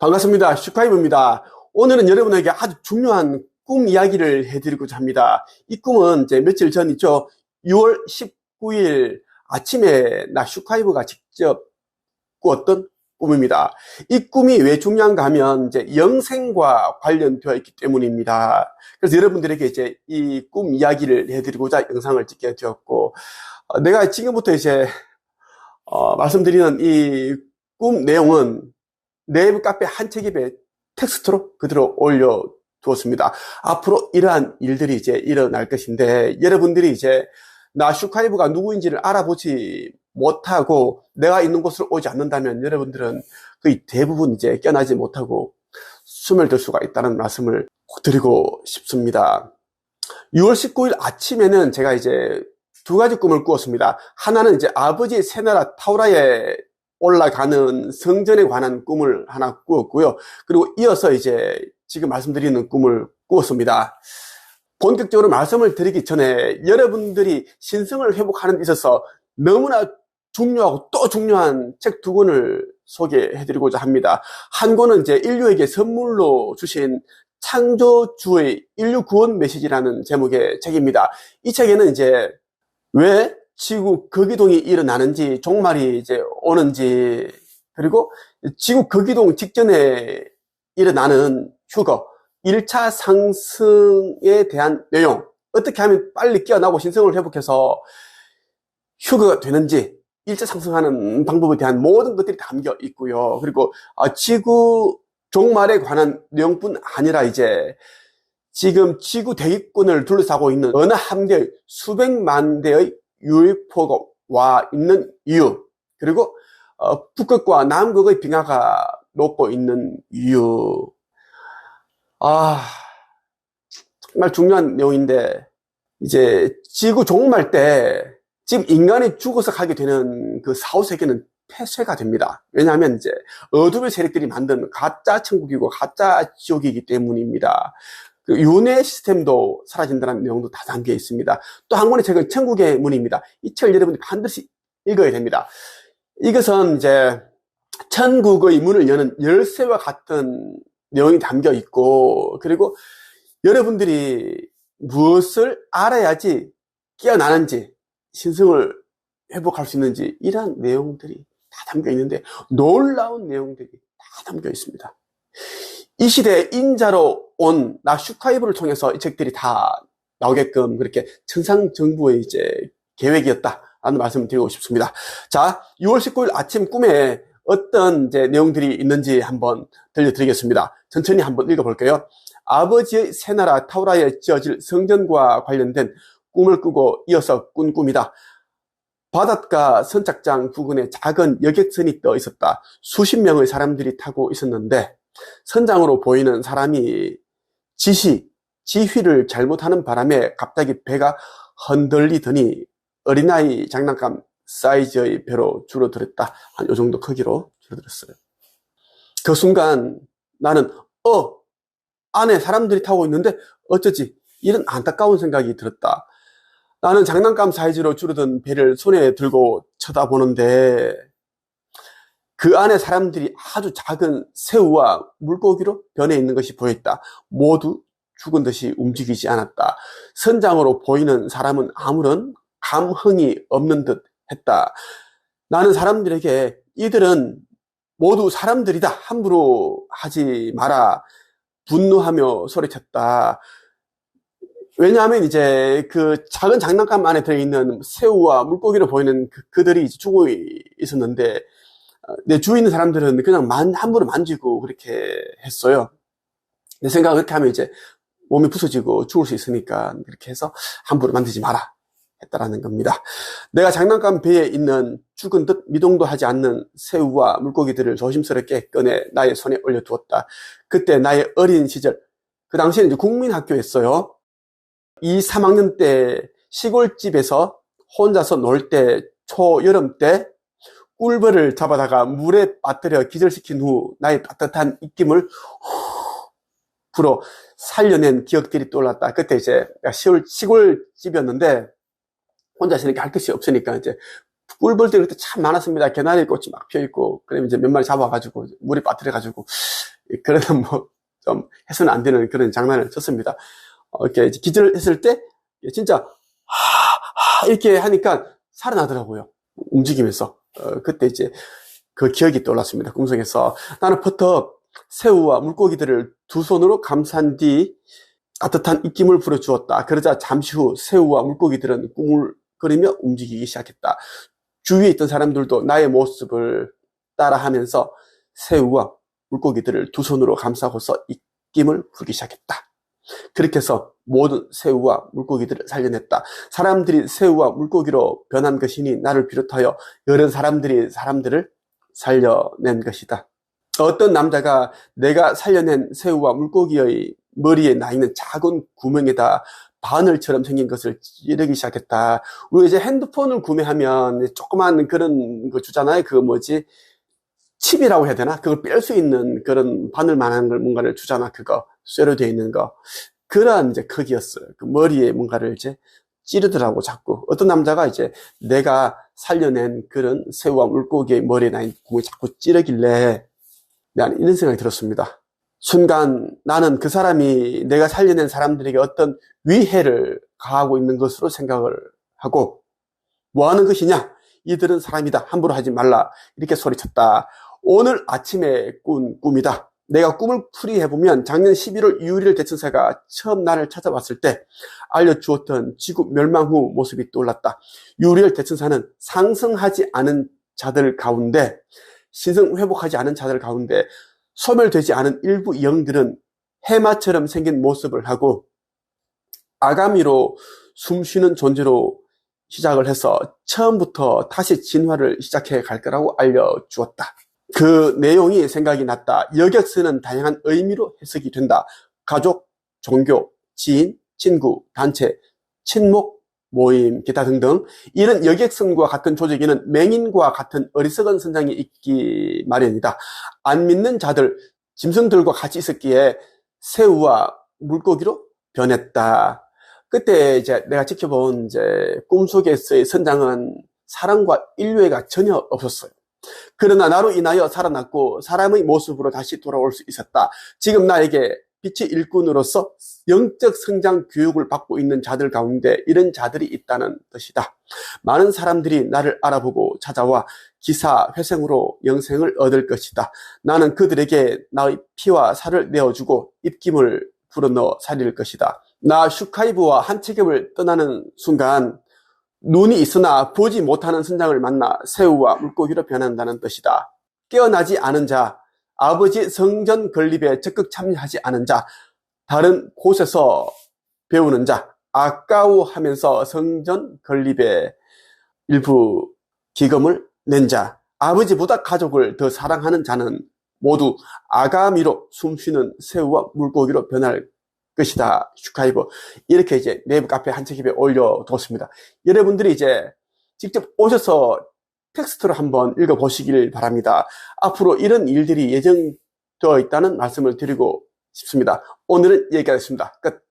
반갑습니다. 슈카이브입니다. 오늘은 여러분에게 아주 중요한 꿈 이야기를 해드리고자 합니다. 이 꿈은 이제 며칠 전 있죠. 6월 19일 아침에 나 슈카이브가 직접 꾸었던 꿈입니다. 이 꿈이 왜 중요한가 하면 이제 영생과 관련되어 있기 때문입니다. 그래서 여러분들에게 이제 이 꿈 이야기를 해드리고자 영상을 찍게 되었고, 내가 지금부터 이제 말씀드리는 이 꿈 내용은 네이버 카페 한 책입에 텍스트로 그대로 올려두었습니다. 앞으로 이러한 일들이 이제 일어날 것인데, 여러분들이 이제 나 슈카이브가 누구인지를 알아보지 못하고 내가 있는 곳으로 오지 않는다면 여러분들은 거의 대부분 이제 깨어나지 못하고 숨을 들 수가 있다는 말씀을 드리고 싶습니다. 6월 19일 아침에는 제가 이제 두 가지 꿈을 꾸었습니다. 하나는 이제 아버지의 새나라 타우라에 올라가는 성전에 관한 꿈을 하나 꾸었고요. 그리고 이어서 이제 지금 말씀드리는 꿈을 꾸었습니다. 본격적으로 말씀을 드리기 전에 여러분들이 신성을 회복하는 데 있어서 너무나 중요하고 또 중요한 책 두 권을 소개해드리고자 합니다. 한 권은 이제 인류에게 선물로 주신 창조주의 인류 구원 메시지라는 제목의 책입니다. 이 책에는 이제 왜 지구 극이동이 일어나는지, 종말이 이제 오는지, 그리고 지구 극이동 직전에 일어나는 휴거, 1차 상승에 대한 내용, 어떻게 하면 빨리 깨어나고 신성을 회복해서 휴거가 되는지, 1차 상승하는 방법에 대한 모든 것들이 담겨 있고요. 그리고 지구 종말에 관한 내용뿐 아니라 이제 지금 지구 대기권을 둘러싸고 있는 어느 함대의 수백만 대의 UFO가 와 있는 이유, 그리고 북극과 남극의 빙하가 녹고 있는 이유. 정말 중요한 내용인데, 이제 지구 종말 때 지금 인간이 죽어서 가게 되는 그 사후세계는 폐쇄가 됩니다. 왜냐하면 이제 어둠의 세력들이 만든 가짜 천국이고 가짜 지옥이기 때문입니다. 그 윤회 시스템도 사라진다는 내용도 다 담겨 있습니다. 또 한 권의 책은 천국의 문입니다. 이 책을 여러분이 반드시 읽어야 됩니다. 이것은 이제 천국의 문을 여는 열쇠와 같은 내용이 담겨 있고, 그리고 여러분들이 무엇을 알아야지 깨어나는지, 신성을 회복할 수 있는지, 이러한 내용들이 다 담겨 있는데 놀라운 내용들이 다 담겨 있습니다. 이 시대에 인자로 온 나 슈카이브를 통해서 이 책들이 다 나오게끔 그렇게 천상정부의 이제 계획이었다라는 말씀을 드리고 싶습니다. 자, 6월 19일 아침 꿈에 어떤 이제 내용들이 있는지 한번 들려드리겠습니다. 천천히 한번 읽어볼게요. 아버지의 새나라 타우라에 지어질 성전과 관련된 꿈을 꾸고 이어서 꾼 꿈이다. 바닷가 선착장 부근에 작은 여객선이 떠 있었다. 수십 명의 사람들이 타고 있었는데 선장으로 보이는 사람이 지휘를 잘못하는 바람에 갑자기 배가 흔들리더니 어린아이 장난감 사이즈의 배로 줄어들었다. 한 요 정도 크기로 줄어들었어요. 그 순간 나는 안에 사람들이 타고 있는데 어쩌지? 이런 안타까운 생각이 들었다. 나는 장난감 사이즈로 줄어든 배를 손에 들고 쳐다보는데 그 안에 사람들이 아주 작은 새우와 물고기로 변해 있는 것이 보였다. 모두 죽은 듯이 움직이지 않았다. 선장으로 보이는 사람은 아무런 감흥이 없는 듯 했다. 나는 사람들에게 이들은 모두 사람들이다. 함부로 하지 마라. 분노하며 소리쳤다. 왜냐하면 이제 그 작은 장난감 안에 들어있는 새우와 물고기로 보이는 그들이 죽어 있었는데 내 주위에 있는 사람들은 그냥 함부로 만지고 그렇게 했어요. 내 생각은 그렇게 하면 이제 몸이 부서지고 죽을 수 있으니까 그렇게 해서 함부로 만지지 마라 했다라는 겁니다. 내가 장난감 배에 있는 죽은 듯 미동도 하지 않는 새우와 물고기들을 조심스럽게 꺼내 나의 손에 올려두었다. 그때 나의 어린 시절, 그 당시에는 이제 국민학교였어요. 2, 3학년 때 시골집에서 혼자서 놀 때, 초여름 때 꿀벌을 잡아다가 물에 빠뜨려 기절시킨 후 나의 따뜻한 입김을 불어 살려낸 기억들이 떠올랐다. 그때 이제 시골집이었는데 혼자 있으니까 할 것이 없으니까 이제 꿀벌들이 그때 참 많았습니다. 개나리 꽃이 막 펴있고, 그러면 이제 몇 마리 잡아가지고 물에 빠뜨려가지고 그래도 뭐 좀 해서는 안 되는 그런 장난을 쳤습니다. 이렇게 기절을 했을 때 진짜 이렇게 하니까 살아나더라고요. 움직이면서. 그때 이제 그 기억이 떠올랐습니다. 꿈속에서 나는 퍼뜩 새우와 물고기들을 두 손으로 감싼 뒤 따뜻한 입김을 불어주었다. 그러자 잠시 후 새우와 물고기들은 꾸물거리며 움직이기 시작했다. 주위에 있던 사람들도 나의 모습을 따라하면서 새우와 물고기들을 두 손으로 감싸고서 입김을 불기 시작했다. 그렇게 해서 모든 새우와 물고기들을 살려냈다. 사람들이 새우와 물고기로 변한 것이니 나를 비롯하여 여러 사람들이 사람들을 살려낸 것이다. 어떤 남자가 내가 살려낸 새우와 물고기의 머리에 나 있는 작은 구멍에다 바늘처럼 생긴 것을 찌르기 시작했다. 우리 이제 핸드폰을 구매하면 조그만 그런 거 주잖아요. 그거 뭐지? 칩이라고 해야 되나? 그걸 뺄 수 있는 그런 바늘만한 걸 뭔가를 주잖아. 그거 쇠로 되어 있는 거. 그런 이제 크기였어요. 그 머리에 뭔가를 이제 찌르더라고 자꾸. 어떤 남자가 이제 내가 살려낸 그런 새우와 물고기의 머리에 나 있는 구멍을 자꾸 찌르길래 나는 이런 생각이 들었습니다. 순간 나는 그 사람이 내가 살려낸 사람들에게 어떤 위해를 가하고 있는 것으로 생각을 하고 뭐 하는 것이냐? 이들은 사람이다. 함부로 하지 말라. 이렇게 소리쳤다. 오늘 아침에 꾼 꿈이다. 내가 꿈을 풀이해보면 작년 11월 유리엘 대천사가 처음 나를 찾아왔을 때 알려주었던 지구 멸망 후 모습이 떠올랐다. 유리엘 대천사는 상승하지 않은 자들 가운데, 신성 회복하지 않은 자들 가운데 소멸되지 않은 일부 영들은 해마처럼 생긴 모습을 하고 아가미로 숨쉬는 존재로 시작을 해서 처음부터 다시 진화를 시작해 갈 거라고 알려주었다. 그 내용이 생각이 났다. 여객선은 다양한 의미로 해석이 된다. 가족, 종교, 지인, 친구, 단체, 친목, 모임, 기타 등등. 이런 여객선과 같은 조직에는 맹인과 같은 어리석은 선장이 있기 마련이다. 안 믿는 자들, 짐승들과 같이 있었기에 새우와 물고기로 변했다. 그때 이제 내가 지켜본 이제 꿈속에서의 선장은 사랑과 인류애가 전혀 없었어요. 그러나 나로 인하여 살아났고 사람의 모습으로 다시 돌아올 수 있었다. 지금 나에게 빛의 일꾼으로서 영적 성장 교육을 받고 있는 자들 가운데 이런 자들이 있다는 뜻이다. 많은 사람들이 나를 알아보고 찾아와 기사 회생으로 영생을 얻을 것이다. 나는 그들에게 나의 피와 살을 내어주고 입김을 불어넣어 살릴 것이다. 나 슈카이브와 한 체ገብ을 떠나는 순간 눈이 있으나 보지 못하는 선장을 만나 새우와 물고기로 변한다는 뜻이다. 깨어나지 않은 자, 아버지 성전 건립에 적극 참여하지 않은 자, 다른 곳에서 배우는 자, 아까워하면서 성전 건립에 일부 기금을 낸 자, 아버지보다 가족을 더 사랑하는 자는 모두 아가미로 숨쉬는 새우와 물고기로 변할 것이다. 슈카이브. 이렇게 이제 네이버 카페 한 책입에 올려뒀습니다. 여러분들이 이제 직접 오셔서 텍스트로 한번 읽어보시길 바랍니다. 앞으로 이런 일들이 예정되어 있다는 말씀을 드리고 싶습니다. 오늘은 여기까지였습니다. 끝.